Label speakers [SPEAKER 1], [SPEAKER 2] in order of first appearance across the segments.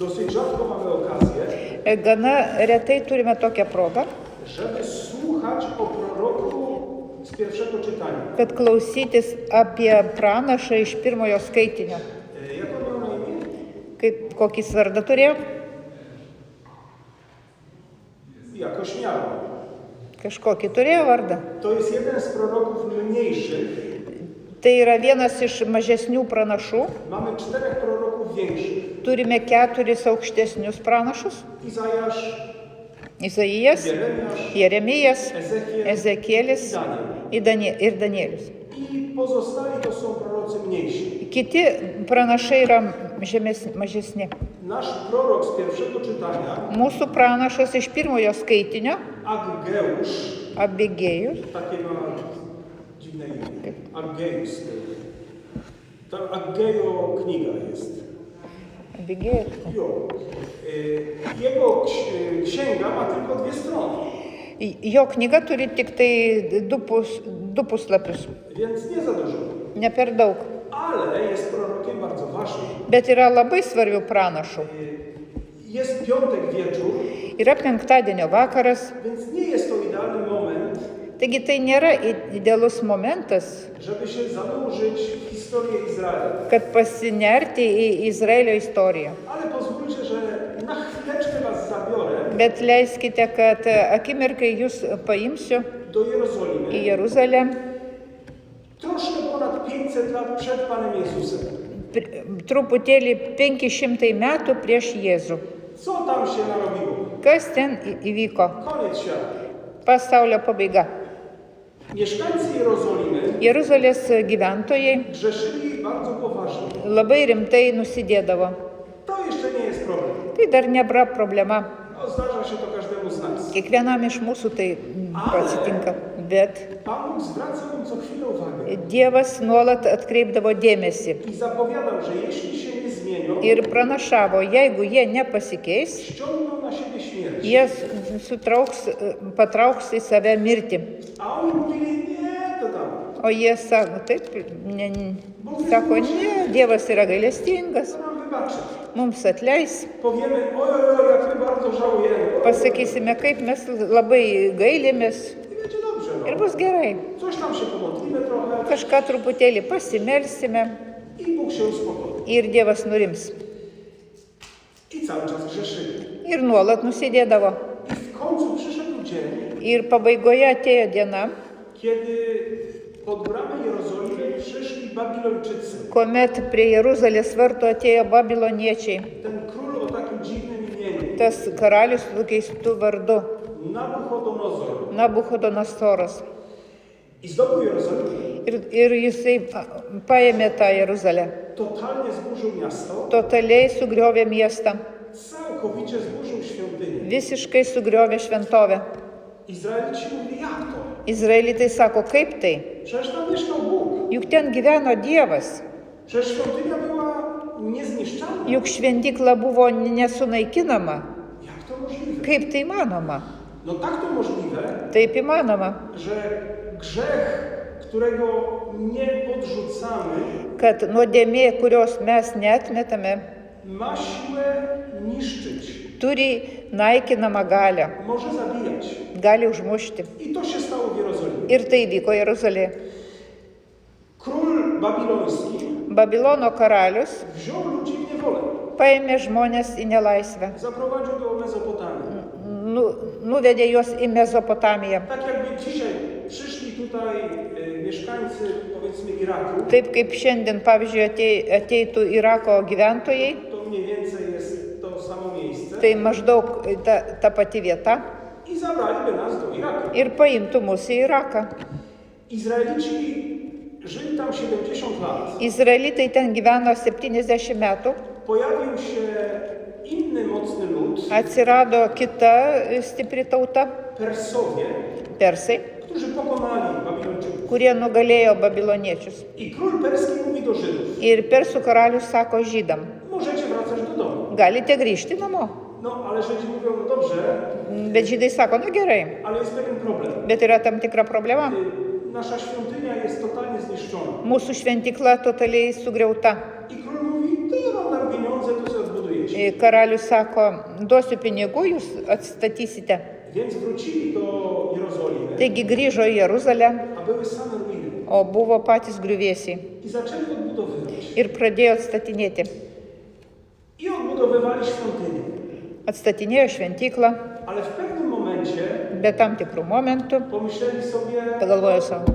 [SPEAKER 1] Dosyć rzadko mamy okazję,
[SPEAKER 2] Gana retai turime tokią progą,
[SPEAKER 1] żeby słuchać o proroku z pierwszego czytania.
[SPEAKER 2] kad klausytis apie pranašą iš pirmojo skaitinio.
[SPEAKER 1] Jak on miał na imię?
[SPEAKER 2] Kokį jis vardą turėjo?
[SPEAKER 1] Jakoś miał.
[SPEAKER 2] Kažkokį turėjo vardą.
[SPEAKER 1] To jest jeden z proroków mniejszych.
[SPEAKER 2] Tai yra vienas iš mažesnių pranašų.
[SPEAKER 1] Mamy 4 proroków większych.
[SPEAKER 2] Turime 4 aukštesnius pranašus.
[SPEAKER 1] Izajasz,
[SPEAKER 2] Izaijas,
[SPEAKER 1] Jeremiasz,
[SPEAKER 2] Jeremijas,
[SPEAKER 1] Ezekiel
[SPEAKER 2] Ezekielis ir Danielius.
[SPEAKER 1] i pozostali to są prorocy mniejsi.
[SPEAKER 2] Kiti pranašai yra mažesni.
[SPEAKER 1] Nasz prorok z pierwszego czytania,
[SPEAKER 2] Mūsų pranašas iš pirmojo skaitinio,
[SPEAKER 1] Ageusz,
[SPEAKER 2] Abigėjus,
[SPEAKER 1] takie ma dziwne imię, Ageusz. Ta Ageo kniga jest.
[SPEAKER 2] Abigėjus.
[SPEAKER 1] Jo. Jego księga ma tylko 2 strony,
[SPEAKER 2] Jo knyga turi tik tai du puslapius,
[SPEAKER 1] więc nie za dużo.
[SPEAKER 2] ne per daug.
[SPEAKER 1] Ale jest prorokiem bardzo ważnym.
[SPEAKER 2] Bet yra labai svarbių pranašų.
[SPEAKER 1] Jest piątek wieczór,
[SPEAKER 2] Yra penktadienio vakaras,
[SPEAKER 1] więc nie jest to idealny moment,
[SPEAKER 2] taigi tai nėra idealus momentas,
[SPEAKER 1] żeby się zanurzyć w historię Izraela.
[SPEAKER 2] kad pasinerti į Izraelio istoriją.
[SPEAKER 1] Ale pozwólcie, że na chwileczkę was zabiorę
[SPEAKER 2] Bet leiskite, kad akimirkai jūs paimsiu
[SPEAKER 1] do Jerozolimy,
[SPEAKER 2] į Jeruzalę.
[SPEAKER 1] troszkę ponad 500 lat przed Panem Jezusem.
[SPEAKER 2] Truputėlį 500 metų prieš Jėzų.
[SPEAKER 1] Co tam się narobiło?
[SPEAKER 2] Kas ten įvyko?
[SPEAKER 1] Koniec świata.
[SPEAKER 2] Pasaulio pabaiga.
[SPEAKER 1] Mieszkańcy Jerozolimy
[SPEAKER 2] Jeruzalės gyventojai
[SPEAKER 1] grzeszyli bardzo poważnie.
[SPEAKER 2] labai rimtai nusidėdavo.
[SPEAKER 1] To jeszcze nie jest problem.
[SPEAKER 2] Tai dar nebėra problema.
[SPEAKER 1] No, zdarza się to każdemu z nas.
[SPEAKER 2] Kiekvienam iš mūsų tai atsitinka. Bet
[SPEAKER 1] Pan Bóg zwraca nam co chwilę uwagę
[SPEAKER 2] Dievas nuolat atkreipdavo dėmesį
[SPEAKER 1] i zapowiadał, że jeśli się nie zmienią,
[SPEAKER 2] ir pranašavo, jeigu jie nepasikeis,
[SPEAKER 1] ściągną na siebie śmierć.
[SPEAKER 2] jie patrauks į save mirtį.
[SPEAKER 1] A oni mówili, nie, to tam.
[SPEAKER 2] O jie sako, taip, sako, ne, Dievas yra gailestingas,
[SPEAKER 1] To nam wybaczy.
[SPEAKER 2] mums atleis.
[SPEAKER 1] Powiemy, oj, jak my bardzo żałujemy.
[SPEAKER 2] Pasakysime, kaip mes labai gailimės
[SPEAKER 1] I będzie dobrze,
[SPEAKER 2] ir
[SPEAKER 1] no.
[SPEAKER 2] bus gerai.
[SPEAKER 1] Coś tam się pomodlimy trochę
[SPEAKER 2] Kažką truputėlį pasimelsime
[SPEAKER 1] i Bóg się uspokoi.
[SPEAKER 2] ir Dievas nurims.
[SPEAKER 1] I cały czas grzeszyli.
[SPEAKER 2] Ir nuolat nusidėdavo.
[SPEAKER 1] I w końcu przyszedł dzień,
[SPEAKER 2] Ir pabaigoje atėjo diena,
[SPEAKER 1] kiedy pod bramę Jerozolimy przyszli Babilończycy.
[SPEAKER 2] kuomet prie Jeruzalės vartų atėjo babiloniečiai.
[SPEAKER 1] Ten król o takim dziwnym imieniu,
[SPEAKER 2] Tas karalius su keistu vardu
[SPEAKER 1] Nabuchodonozor.
[SPEAKER 2] Nabuchodonosoras.
[SPEAKER 1] I zdobył Jerozolimę.
[SPEAKER 2] Ir jisai paėmė tą Jeruzalę.
[SPEAKER 1] Totalnie zburzył miasto.
[SPEAKER 2] Totaliai sugriovė miestą.
[SPEAKER 1] Całkowicie zburzył świątynię.
[SPEAKER 2] Visiškai sugriovė šventovę.
[SPEAKER 1] Izraelici mówili, jak to?
[SPEAKER 2] Izraelitai sako, kaip tai?
[SPEAKER 1] Przecież tam mieszkał Bóg.
[SPEAKER 2] Juk ten gyveno Dievas.
[SPEAKER 1] Przecież świątynia była niezniszczalna.
[SPEAKER 2] Juk šventykla buvo nesunaikinama.
[SPEAKER 1] Jak to możliwe?
[SPEAKER 2] Kaip tai įmanoma?
[SPEAKER 1] No tak to możliwe,
[SPEAKER 2] Taip įmanoma,
[SPEAKER 1] że grzech, którego nie odrzucamy,
[SPEAKER 2] kad nuodėmė, kurios mes neatmetame,
[SPEAKER 1] ma siłę niszczyć.
[SPEAKER 2] turi naikinamą galią,
[SPEAKER 1] Może zabijać.
[SPEAKER 2] gali užmušti.
[SPEAKER 1] I to się stało w Jerozolimie.
[SPEAKER 2] Ir tai vyko Jeruzalėje.
[SPEAKER 1] Król babiloński
[SPEAKER 2] Babilono karalius
[SPEAKER 1] wziął ludzi w niewolę.
[SPEAKER 2] paėmė žmonės į nelaisvę,
[SPEAKER 1] Zaprowadził do Mezopotamii.
[SPEAKER 2] nuvedė juos į Mezopotamiją.
[SPEAKER 1] Tak jakby dzisiaj przyszli tutaj mieszkańcy, powiedzmy, Iraku,
[SPEAKER 2] Taip kaip šiandien, pavyzdžiui, ateitų Irako gyventojai,
[SPEAKER 1] to mniej więcej jest to samo miejsce,
[SPEAKER 2] tai maždaug ta pati vieta,
[SPEAKER 1] i zabraliby nas do Iraku.
[SPEAKER 2] ir paimtų mus į Iraką.
[SPEAKER 1] Izraelici żyli tam 70 lat.
[SPEAKER 2] Izraelitai ten gyveno 70 metų.
[SPEAKER 1] Pojawił się inny mocny lud,
[SPEAKER 2] Atsirado kita stipri tauta,
[SPEAKER 1] Persowie,
[SPEAKER 2] persai,
[SPEAKER 1] którzy pokonali Babilończyków.
[SPEAKER 2] kurie nugalėjo babiloniečius.
[SPEAKER 1] I król perski mówi do Żydów,
[SPEAKER 2] Ir persų karalius sako žydam,
[SPEAKER 1] możecie wracać do domu.
[SPEAKER 2] galite grįžti namo.
[SPEAKER 1] No, ale Żydzi mówią, no dobrze,
[SPEAKER 2] Bet žydai sako, na gerai,
[SPEAKER 1] ale jest pewien problem.
[SPEAKER 2] bet yra tam tikra problema.
[SPEAKER 1] Nasza świątynia jest totalnie zniszczona.
[SPEAKER 2] Mūsų šventykla totaliai sugriauta.
[SPEAKER 1] I król mówi, to ja wam dam pieniądze, to sobie odbudujecie.
[SPEAKER 2] karalius sako, duosiu pinigų, jūs atstatysite.
[SPEAKER 1] Więc wrócili do Jerozolimy,
[SPEAKER 2] Taigi grįžo į Jeruzalę,
[SPEAKER 1] a były same ruiny.
[SPEAKER 2] o buvo patys griuvėsiai
[SPEAKER 1] I zaczęli odbudowywać.
[SPEAKER 2] ir pradėjo atstatinėti.
[SPEAKER 1] I odbudowywali świątynię.
[SPEAKER 2] Atstatinėjo šventyklą,
[SPEAKER 1] Ale w pewnym momencie
[SPEAKER 2] bet tam tikrų momentų
[SPEAKER 1] pomyśleli sobie,
[SPEAKER 2] pagalvojo savo,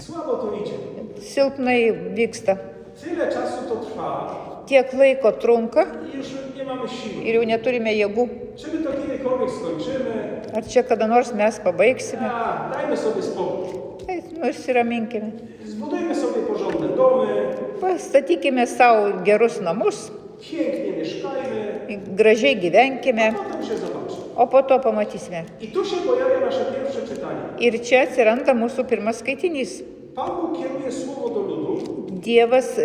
[SPEAKER 1] słabo to idzie.
[SPEAKER 2] silpnai vyksta.
[SPEAKER 1] Tyle czasu to trwa
[SPEAKER 2] Tiek laiko trunka
[SPEAKER 1] i już nie mamy siły.
[SPEAKER 2] ir jau neturime jėgų.
[SPEAKER 1] Czy my to kiedykolwiek skończymy?
[SPEAKER 2] Ar čia kada nors mes pabaigsime?
[SPEAKER 1] A, dajmy sobie spokój.
[SPEAKER 2] Tai nusiraminkime.
[SPEAKER 1] Zbudujmy sobie porządne domy,
[SPEAKER 2] Pastatykime savo gerus namus,
[SPEAKER 1] pięknie mieszkajmy,
[SPEAKER 2] gražiai gyvenkime,
[SPEAKER 1] a potem się zobaczy.
[SPEAKER 2] o po to pamatysime.
[SPEAKER 1] I tu się pojawia nasze pierwsze czytanie.
[SPEAKER 2] Ir čia atsiranda mūsų pirmas skaitinys.
[SPEAKER 1] Pan Bóg kieruje słowo do ludu
[SPEAKER 2] Dievas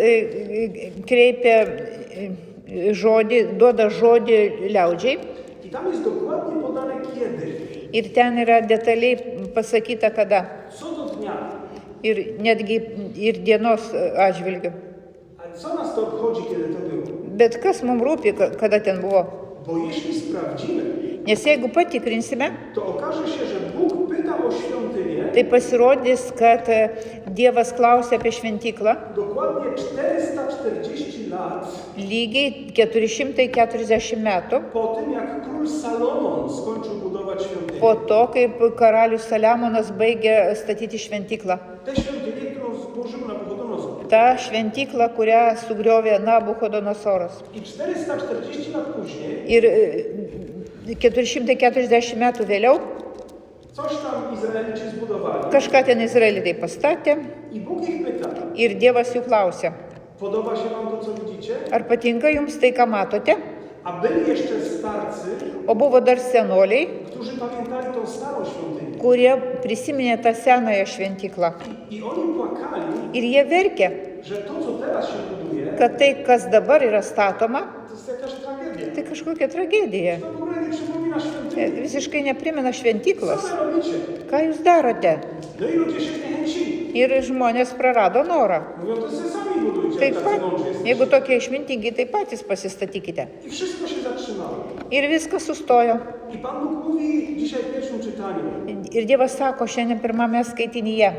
[SPEAKER 2] kreipia žodį, duoda žodį liaudžiai
[SPEAKER 1] i tam jest dokładnie podane kiedy.
[SPEAKER 2] ir ten yra detaliai pasakyta kada.
[SPEAKER 1] Co do dnia.
[SPEAKER 2] Ir netgi ir dienos atžvilgiu.
[SPEAKER 1] A co nas to obchodzi, kiedy to było?
[SPEAKER 2] Bet kas mums rūpi, kada ten buvo?
[SPEAKER 1] Bo jeśli sprawdzimy,
[SPEAKER 2] Nes jeigu patikrinsime,
[SPEAKER 1] to okaże się, że Bóg pyta o świątynię
[SPEAKER 2] tai pasirodys, kad Dievas klausia apie šventyklą
[SPEAKER 1] dokładnie 440 lat
[SPEAKER 2] lygiai 440 metų
[SPEAKER 1] po tym, jak król Salomon skończył budować świątynię.
[SPEAKER 2] po to, kaip karalius Saliamonas baigė statyti šventyklą.
[SPEAKER 1] Tę świątynię, którą zburzył Nabuchodonozor.
[SPEAKER 2] Ta šventykla, kurią sugriovė Nabuchodonosoras.
[SPEAKER 1] I 440 lat później
[SPEAKER 2] Ir 440 metų vėliau
[SPEAKER 1] coś tam Izraelici zbudowali.
[SPEAKER 2] kažką ten izraelitai pastatė
[SPEAKER 1] I Bóg ich pyta,
[SPEAKER 2] ir Dievas jų klausė,
[SPEAKER 1] podoba się wam to, co widzicie?
[SPEAKER 2] ar patinka jums tai, ką matote?
[SPEAKER 1] A byli jeszcze starcy,
[SPEAKER 2] O buvo dar senoliai,
[SPEAKER 1] którzy pamiętali tą starą świątynię.
[SPEAKER 2] kurie prisiminė tą senąją šventyklą.
[SPEAKER 1] I oni płakali,
[SPEAKER 2] Ir jie verkė,
[SPEAKER 1] że to, co teraz się buduje,
[SPEAKER 2] kad tai, kas dabar yra statoma,
[SPEAKER 1] to jest jakaś tragedia.
[SPEAKER 2] tai kažkokia tragedija.
[SPEAKER 1] To w ogóle nie przypomina świątyni.
[SPEAKER 2] Visiškai neprimena šventyklos.
[SPEAKER 1] Co wy robicie?
[SPEAKER 2] Ką jūs darote?
[SPEAKER 1] No i ludzie się zniechęcili.
[SPEAKER 2] Ir žmonės prarado norą.
[SPEAKER 1] Mówią, to sobie sami budujcie,
[SPEAKER 2] Taip
[SPEAKER 1] jak tacy
[SPEAKER 2] pat,
[SPEAKER 1] mądrzy jesteście.
[SPEAKER 2] jeigu tokie išmintingi, tai patys pasistatykite.
[SPEAKER 1] I wszystko się zatrzymało.
[SPEAKER 2] Ir viskas sustojo.
[SPEAKER 1] I Pan Bóg mówi dzisiaj w pierwszym czytaniu,
[SPEAKER 2] Ir Dievas sako šiandien pirmame skaitinyje,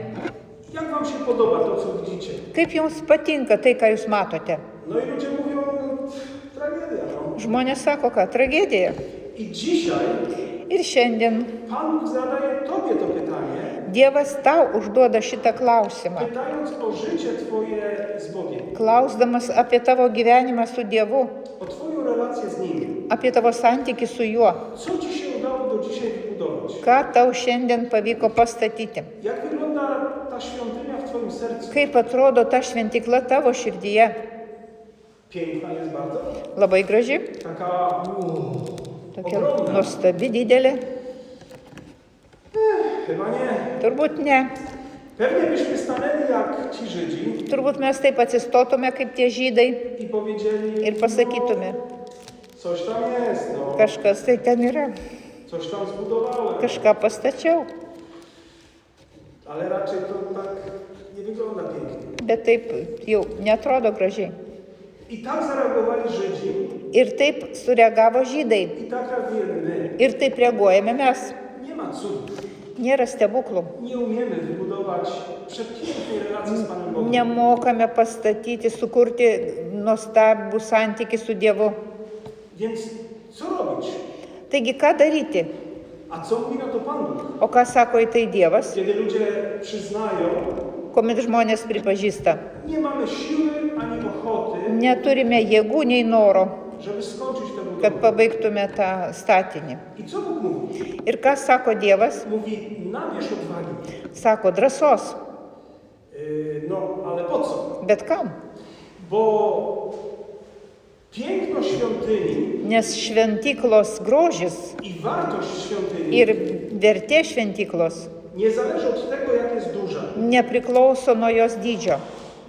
[SPEAKER 1] jak wam się podoba to, co widzicie?
[SPEAKER 2] kaip jums patinka tai, ką jūs matote.
[SPEAKER 1] No i ludzie mówią, tragedia, no.
[SPEAKER 2] Žmonės sako, ką tragedija.
[SPEAKER 1] I dzisiaj
[SPEAKER 2] Ir šiandien
[SPEAKER 1] Pan Bóg zadaje tobie to pytanie,
[SPEAKER 2] Dievas tau užduoda šitą klausimą.
[SPEAKER 1] pytając o życie twoje z Bogiem,
[SPEAKER 2] Klausdamas apie tavo gyvenimą su Dievu,
[SPEAKER 1] o twoją relację z Nim.
[SPEAKER 2] apie tavo santykių su Juo.
[SPEAKER 1] Co ci się udało do dzisiaj wybudować?
[SPEAKER 2] Ką tau šiandien pavyko pastatyti.
[SPEAKER 1] Jak wygląda ta świątynia w twoim sercu?
[SPEAKER 2] Kaip atrodo ta šventykla tavo širdyje.
[SPEAKER 1] Piękna jest bardzo.
[SPEAKER 2] Labai graži,
[SPEAKER 1] Taka
[SPEAKER 2] tokia
[SPEAKER 1] ogromna.
[SPEAKER 2] nuostabi, didelė.
[SPEAKER 1] Chyba nie.
[SPEAKER 2] Turbūt ne.
[SPEAKER 1] Pewnie byśmy stanęli jak ci Żydzi
[SPEAKER 2] Turbūt mes taip atsistotume kaip tie žydai
[SPEAKER 1] i powiedzieli,
[SPEAKER 2] ir pasakytume,
[SPEAKER 1] coś tam jest, no.
[SPEAKER 2] kažkas tai ten yra,
[SPEAKER 1] Coś tam zbudowałem.
[SPEAKER 2] kažką pastačiau.
[SPEAKER 1] Ale raczej to tak nie wygląda pięknie.
[SPEAKER 2] Bet taip jau netrodo gražiai.
[SPEAKER 1] I tak zareagowali Żydzi
[SPEAKER 2] Ir taip sureagavo žydai.
[SPEAKER 1] i tak reagujemy my.
[SPEAKER 2] Ir taip reaguojame mes.
[SPEAKER 1] Nie ma cudów.
[SPEAKER 2] Nėra stebuklų.
[SPEAKER 1] Nie umiemy wybudować przepięknej relacji z Panem Bogiem.
[SPEAKER 2] Nemokame pastatyti, sukurti nuostabų santykių su Dievu.
[SPEAKER 1] Więc co robić?
[SPEAKER 2] Taigi ką daryti?
[SPEAKER 1] A co mówi na to Pan Bóg?
[SPEAKER 2] O ką sako į tai Dievas,
[SPEAKER 1] Kiedy ludzie przyznają,
[SPEAKER 2] kuomet žmonės pripažįsta?
[SPEAKER 1] nie mamy siły ani ochoty,
[SPEAKER 2] Neturime jėgų nei noro,
[SPEAKER 1] żeby skończyć tę
[SPEAKER 2] kad
[SPEAKER 1] budowę.
[SPEAKER 2] pabaigtume tą statinį.
[SPEAKER 1] I co Bóg mówi?
[SPEAKER 2] Ir ką sako Dievas?
[SPEAKER 1] Mówi, nabierz odwagi.
[SPEAKER 2] Sako drąsos.
[SPEAKER 1] No, ale po co?
[SPEAKER 2] Bet kam?
[SPEAKER 1] Bo piękno świątyni
[SPEAKER 2] Nes šventyklos grožis
[SPEAKER 1] i wartość świątyni
[SPEAKER 2] ir vertė šventyklos
[SPEAKER 1] nie zależy od tego, jak jest duża.
[SPEAKER 2] nepriklauso nuo jos dydžio.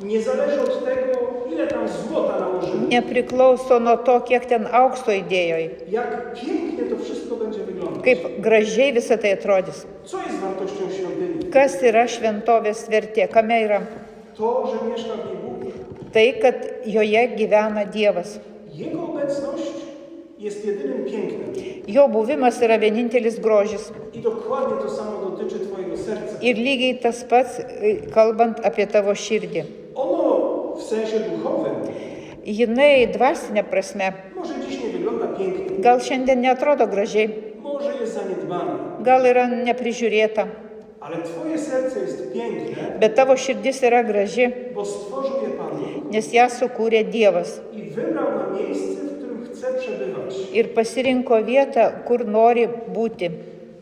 [SPEAKER 1] Nie zależy od tego, ile tam złota nałożymy.
[SPEAKER 2] Nepriklauso nuo to, kiek ten aukso įdėjo.
[SPEAKER 1] Jak pięknie to wszystko będzie wyglądać.
[SPEAKER 2] Kaip gražiai visą tai atrodys.
[SPEAKER 1] Co jest wartością świątyni?
[SPEAKER 2] Kas yra šventovės vertė? Kame yra?
[SPEAKER 1] To, że mieszka w niej Bóg.
[SPEAKER 2] Tai, kad joje gyvena Dievas.
[SPEAKER 1] Jego obecność jest jedynym pięknem.
[SPEAKER 2] Jo buvimas yra vienintelis grožis.
[SPEAKER 1] I dokładnie to samo dotyczy Twojego serca.
[SPEAKER 2] Ir lygiai tas pats, kalbant apie tavo širdį.
[SPEAKER 1] Ono w sensie duchowym
[SPEAKER 2] Jinai dvasinė prasme
[SPEAKER 1] może dziś nie wygląda pięknie,
[SPEAKER 2] gal šiandien netrodo gražiai,
[SPEAKER 1] może jest zaniedbane,
[SPEAKER 2] gal yra neprižiūrėta,
[SPEAKER 1] ale Twoje serce jest piękne,
[SPEAKER 2] bet tavo širdis yra graži,
[SPEAKER 1] bo stworzył je Pan Bóg
[SPEAKER 2] nes ją sukūrė Dievas
[SPEAKER 1] i wybrał na miejsce, w którym chce przebywać.
[SPEAKER 2] ir pasirinko vietą, kur nori būti.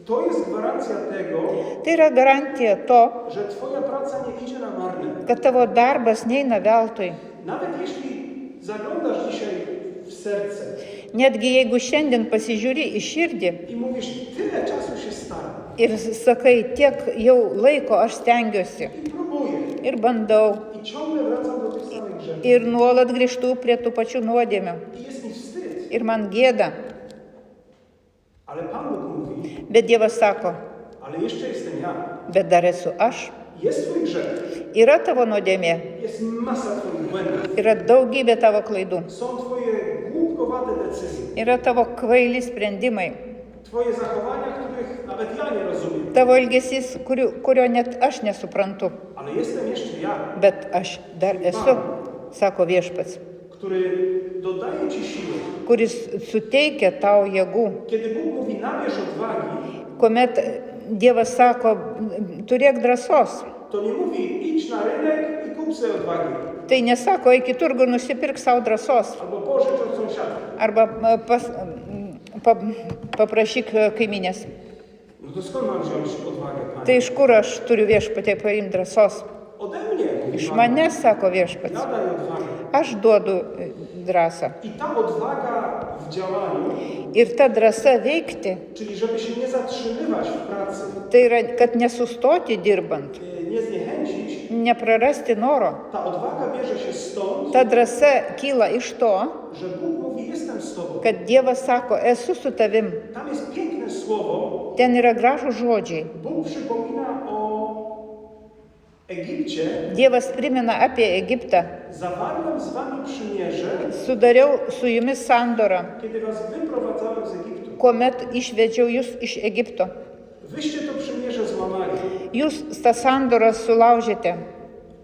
[SPEAKER 1] To jest gwarancja tego,
[SPEAKER 2] Tai yra garantija to,
[SPEAKER 1] że Twoja praca nie idzie na marne.
[SPEAKER 2] kad tavo darbas neina veltui.
[SPEAKER 1] Nawet jeśli zaglądasz dzisiaj w serce
[SPEAKER 2] Netgi jeigu šiandien pasižiūri į širdį
[SPEAKER 1] i mówisz, tyle czasu się staram
[SPEAKER 2] ir sakai, tiek jau laiko aš stengiuosi
[SPEAKER 1] i próbuję
[SPEAKER 2] ir bandau
[SPEAKER 1] i ciągle wracam do tych samych grzechów
[SPEAKER 2] ir nuolat grįžtu prie tų pačių nuodėmių
[SPEAKER 1] i jest mi wstyd,
[SPEAKER 2] ir man gėda,
[SPEAKER 1] ale Pan Bóg mówi,
[SPEAKER 2] bet Dievas sako,
[SPEAKER 1] ale jeszcze jestem ja.
[SPEAKER 2] bet dar esu aš.
[SPEAKER 1] Jest Twój grzech,
[SPEAKER 2] Yra tavo nuodėmė,
[SPEAKER 1] jest masa Twoich błędów,
[SPEAKER 2] yra daugybė tavo klaidų,
[SPEAKER 1] są Twoje głupkowate decyzje,
[SPEAKER 2] yra tavo kvaili sprendimai,
[SPEAKER 1] Twoje zachowania, których nawet ja nie rozumiem,
[SPEAKER 2] tavo elgesys, kurio net aš nesuprantu,
[SPEAKER 1] ale jestem jeszcze ja,
[SPEAKER 2] bet aš dar esu, sako viešpats,
[SPEAKER 1] który dodaje Ci siły.
[SPEAKER 2] kuris suteikia tau jėgų.
[SPEAKER 1] Kiedy Bóg mówi, nabierz odwagi,
[SPEAKER 2] Kuomet Dievas sako, turėk drąsos,
[SPEAKER 1] to nie mówi, idź na rynek i kup sobie odwagi,
[SPEAKER 2] tai nesako, eik į turgų ir nusipirk savo drąsos
[SPEAKER 1] albo pożycz od sąsiada.
[SPEAKER 2] arba paprašyk kaiminės.
[SPEAKER 1] No to skąd mam wziąć odwagę, Panie?
[SPEAKER 2] Tai iš kur aš turiu viešpatie paimti drąsos?
[SPEAKER 1] Ode mnie, mówi
[SPEAKER 2] Iš
[SPEAKER 1] Pan.
[SPEAKER 2] manęs, sako viešpats,
[SPEAKER 1] Ja daję odwagę.
[SPEAKER 2] aš duodu drąsą.
[SPEAKER 1] I ta odwaga w działaniu,
[SPEAKER 2] Ir ta drąsa veikti,
[SPEAKER 1] czyli żeby się nie zatrzymywać w pracy,
[SPEAKER 2] tai yra, kad nesustoti dirbant,
[SPEAKER 1] nie zniechęcić,
[SPEAKER 2] neprarasti noro.
[SPEAKER 1] ta odwaga bierze się stąd,
[SPEAKER 2] Ta drąsa kyla iš to,
[SPEAKER 1] że Bóg mówi, jestem z Tobą.
[SPEAKER 2] kad Dievas sako, esu su tavim.
[SPEAKER 1] Tam jest piękne słowo.
[SPEAKER 2] Ten yra gražų žodžiai.
[SPEAKER 1] Bóg przypomina o Egipcie.
[SPEAKER 2] Dievas primena apie Egiptą.
[SPEAKER 1] Zawarłem z Wami przymierze,
[SPEAKER 2] Sudariau su jumis sandorą,
[SPEAKER 1] kiedy Was wyprowadzałem z Egiptu.
[SPEAKER 2] kuomet išvedžiau jūs iš Egipto.
[SPEAKER 1] Wyście to przymierze złamali,
[SPEAKER 2] Jūs tą sandorą sulaužėte,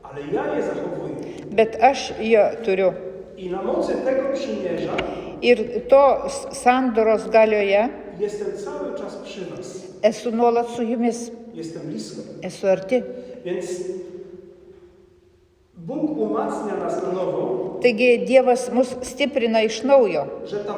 [SPEAKER 1] ale ja je zachowuję.
[SPEAKER 2] bet aš ją turiu.
[SPEAKER 1] I na mocy tego przymierza
[SPEAKER 2] Ir to sandoros galioje
[SPEAKER 1] jestem cały czas przy Was.
[SPEAKER 2] esu nuolat su jumis,
[SPEAKER 1] Jestem blisko.
[SPEAKER 2] esu arti.
[SPEAKER 1] Więc Bóg umacnia nas na nowo,
[SPEAKER 2] Taigi Dievas mus stiprina iš naujo,
[SPEAKER 1] że ta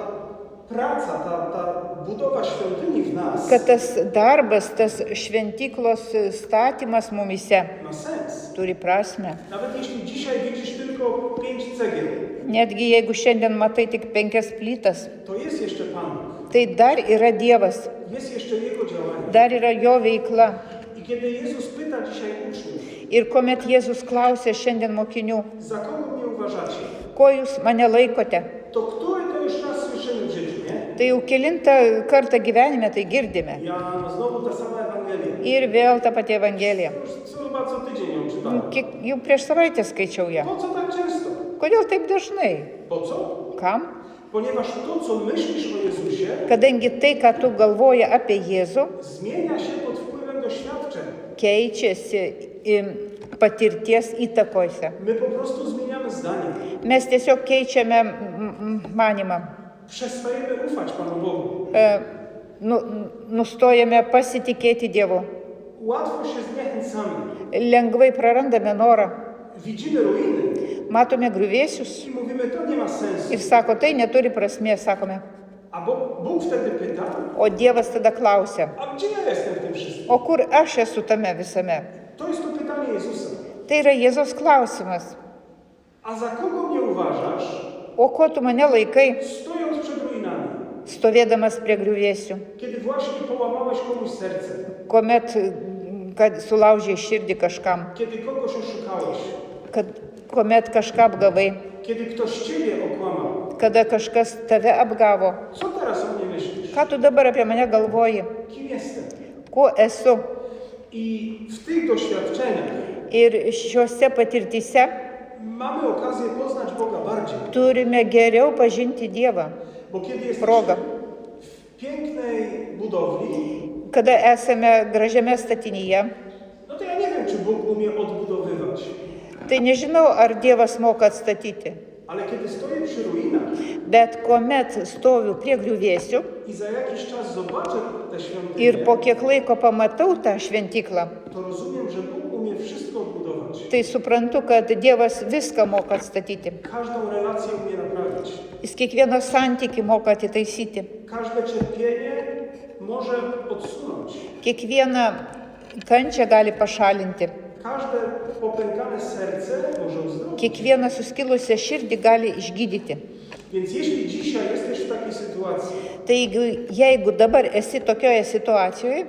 [SPEAKER 1] praca, ta budowa świątyni w nas
[SPEAKER 2] kad tas darbas, tas šventyklos statymas mumise
[SPEAKER 1] ma sens.
[SPEAKER 2] turi prasme.
[SPEAKER 1] Nawet jeśli dzisiaj widzisz tylko 5 cegieł,
[SPEAKER 2] Netgi jeigu šiandien matai tik 5 plytas,
[SPEAKER 1] to jest jeszcze Pan Bóg.
[SPEAKER 2] tai dar yra Dievas,
[SPEAKER 1] Jest jeszcze Jego działanie.
[SPEAKER 2] dar yra jo veikla.
[SPEAKER 1] I kiedy Jezus pyta dzisiaj uczniów,
[SPEAKER 2] Ir kuomet Jėzus klausė šiandien mokinių,
[SPEAKER 1] za kogo mnie uważacie,
[SPEAKER 2] ko jūs mane laikote,
[SPEAKER 1] to który to już raz słyszymy w życiu, nie?
[SPEAKER 2] tai jau kelintą kartą gyvenime tai girdime.
[SPEAKER 1] Ja znowu ta sama Ewangelia.
[SPEAKER 2] Ir vėl ta pati Evangelija.
[SPEAKER 1] Już chyba co tydzień ją czytałem.
[SPEAKER 2] Jau prieš savaitę skaičiau ją.
[SPEAKER 1] Po co tak często?
[SPEAKER 2] Kodėl taip dažnai?
[SPEAKER 1] Po co?
[SPEAKER 2] Kam?
[SPEAKER 1] Ponieważ to, co myślisz o Jezusie,
[SPEAKER 2] Kadangi tai, ką tu galvoji apie Jėzų,
[SPEAKER 1] zmienia się pod wpływem doświadczeń.
[SPEAKER 2] keičiasi patirties įtakose.
[SPEAKER 1] My po prostu zmieniamy zdanie.
[SPEAKER 2] Mes tiesiog keičiame manimą.
[SPEAKER 1] Przestajemy ufać Panu Bogu.
[SPEAKER 2] Nustojame pasitikėti Dievu.
[SPEAKER 1] Łatwo się zniechęcamy.
[SPEAKER 2] Lengvai prarandame norą.
[SPEAKER 1] Widzimy ruiny
[SPEAKER 2] Matome griuvėsius
[SPEAKER 1] i mówimy, to nie ma sensu.
[SPEAKER 2] ir sako, tai neturi prasmės, sakome.
[SPEAKER 1] A Bóg wtedy pyta,
[SPEAKER 2] O Dievas tada klausia,
[SPEAKER 1] a gdzie ja jestem w tym wszystkim?
[SPEAKER 2] o kur aš esu tame visame?
[SPEAKER 1] To jest to pytanie Jezusa.
[SPEAKER 2] Tai yra Jėzaus klausimas.
[SPEAKER 1] A za kogo mnie uważasz,
[SPEAKER 2] O ko tu mane laikai,
[SPEAKER 1] stojąc przed ruinami?
[SPEAKER 2] stovėdamas prie griuvėsių,
[SPEAKER 1] Kiedy właśnie połamałeś komuś serce,
[SPEAKER 2] kuomet kad sulaužė širdį kažkam,
[SPEAKER 1] kiedy kogoś oszukałeś,
[SPEAKER 2] kuomet kažką apgavai,
[SPEAKER 1] kiedy ktoś Ciebie okłamał.
[SPEAKER 2] kada kažkas tave apgavo.
[SPEAKER 1] Co teraz o mnie myślisz?
[SPEAKER 2] Ką tu dabar apie mane galvoji?
[SPEAKER 1] Kim jestem?
[SPEAKER 2] Kuo esu?
[SPEAKER 1] I w tych doświadczeniach
[SPEAKER 2] Ir šiuose patirtyse
[SPEAKER 1] mamy okazję poznać Boga bardziej.
[SPEAKER 2] turime geriau pažinti Dievą.
[SPEAKER 1] Bo kiedy jesteśmy
[SPEAKER 2] proga.
[SPEAKER 1] w pięknej budowli,
[SPEAKER 2] Kada esame gražiame statinyje,
[SPEAKER 1] no to ja nie wiem, czy Bóg umie odbudowywać.
[SPEAKER 2] tai nežinau, ar Dievas moka atstatyti.
[SPEAKER 1] Ale kiedy stoję przy ruinach
[SPEAKER 2] Bet kuomet stoviu prie griuvėsių
[SPEAKER 1] i za jakiś czas zobaczę te świątynie,
[SPEAKER 2] ir po kiek laiko pamatau tą šventyklą,
[SPEAKER 1] to rozumiem, że Bóg umie wszystko odbudować.
[SPEAKER 2] tai suprantu, kad Dievas viską moka atstatyti.
[SPEAKER 1] Każdą relację umie naprawić.
[SPEAKER 2] Jis kiekvieną santykį moka atitaisyti.
[SPEAKER 1] Każde cierpienie może odsunąć.
[SPEAKER 2] Kiekvieną kančią gali pašalinti.
[SPEAKER 1] Każde popękane serce może uzdrowić.
[SPEAKER 2] Kiekvieną suskilusią širdį gali išgydyti.
[SPEAKER 1] Więc jeśli dzisiaj jesteś w takiej sytuacji,
[SPEAKER 2] Tai jeigu dabar esi tokioje situacijoje,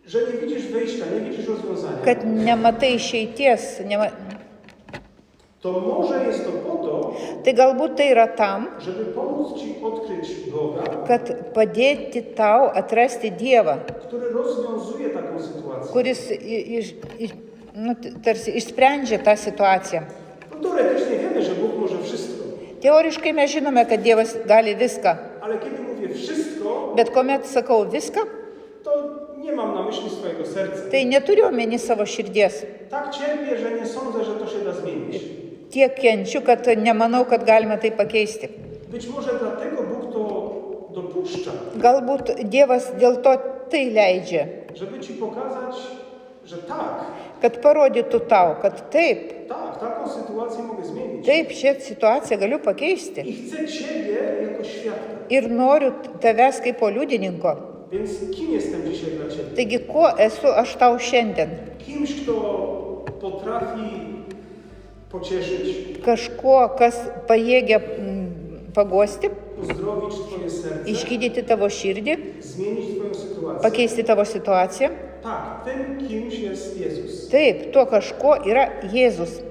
[SPEAKER 1] że nie widzisz wyjścia, nie widzisz rozwiązania,
[SPEAKER 2] kad nematai išeities,
[SPEAKER 1] to może jest to po to,
[SPEAKER 2] tai galbūt tai yra tam,
[SPEAKER 1] żeby pomóc Ci odkryć Boga,
[SPEAKER 2] kad padėti tau atrasti Dievą,
[SPEAKER 1] który rozwiązuje taką sytuację.
[SPEAKER 2] kuris tarsi išsprendžia tą situaciją.
[SPEAKER 1] No, teoretycznie wiemy, że Bóg może wszystko,
[SPEAKER 2] Teoriškai mes žinome, kad Dievas gali viską,
[SPEAKER 1] ale kiedy mówię wszystko,
[SPEAKER 2] bet kuomet sakau viską,
[SPEAKER 1] to nie mam na myśli swojego serca.
[SPEAKER 2] tai neturiu omeny savo širdies.
[SPEAKER 1] Tak cierpię, że nie sądzę, że to się da zmienić.
[SPEAKER 2] Tiek kenčiu, kad nemanau, kad galima tai pakeisti.
[SPEAKER 1] Być może dlatego Bóg to dopuszcza,
[SPEAKER 2] Galbūt Dievas dėl to tai leidžia,
[SPEAKER 1] żeby Ci pokazać, że tak,
[SPEAKER 2] kad parodytų tau, kad taip,
[SPEAKER 1] taką sytuację mogę zmienić.
[SPEAKER 2] taip šią situaciją galiu pakeisti.
[SPEAKER 1] I chcę Ciebie jako świadka.
[SPEAKER 2] Ir noriu tavęs kaip po liudininko.
[SPEAKER 1] Więc kim jestem dzisiaj dla Ciebie?
[SPEAKER 2] Taigi, kuo esu aš tau šiandien?
[SPEAKER 1] Kimś, kto potrafi pocieszyć,
[SPEAKER 2] Kažkuo, kas pajėgia paguosti,
[SPEAKER 1] uzdrowić Twoje serce,
[SPEAKER 2] išgydyti tavo širdį,
[SPEAKER 1] zmienić Twoją sytuację.
[SPEAKER 2] pakeisti tavo situaciją.
[SPEAKER 1] Tak, tym kimś jest Jezus.
[SPEAKER 2] Taip, tuo kažkuo yra Jėzus.